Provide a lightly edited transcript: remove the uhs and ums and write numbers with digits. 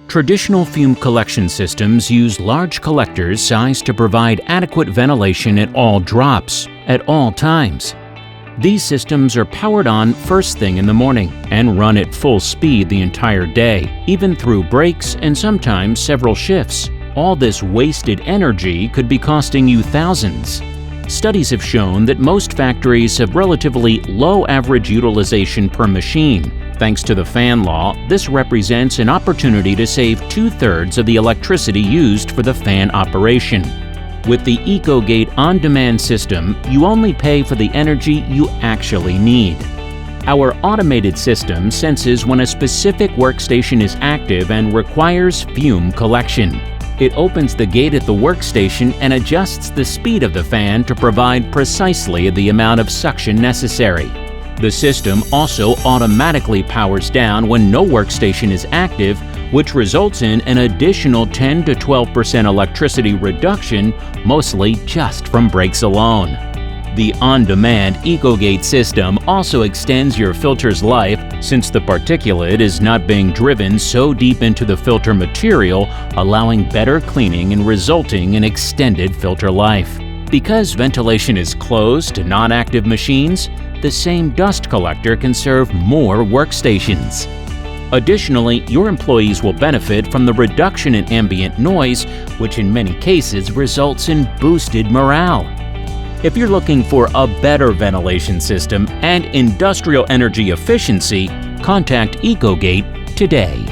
Traditional fume collection systems use large collectors sized to provide adequate ventilation at all drops, at all times. These systems are powered on first thing in the morning and run at full speed the entire day, even through breaks and sometimes several shifts. All this wasted energy could be costing you thousands. Studies have shown that most factories have relatively low average utilization per machine. Thanks to the fan law, this represents an opportunity to save 2/3 of the electricity used for the fan operation. With the Ecogate On-demand system, you only pay for the energy you actually need. Our automated system senses when a specific workstation is active and requires fume collection. It opens the gate at the workstation and adjusts the speed of the fan to provide precisely the amount of suction necessary. The system also automatically powers down when no workstation is active, which results in an additional 10 to 12% electricity reduction, mostly just from breaks alone. The on-demand Ecogate system also extends your filter's life since the particulate is not being driven so deep into the filter material, allowing better cleaning and resulting in extended filter life. Because ventilation is closed to non-active machines, the same dust collector can serve more workstations. Additionally, your employees will benefit from the reduction in ambient noise, which in many cases results in boosted morale. If you're looking for a better ventilation system and industrial energy efficiency, contact Ecogate today.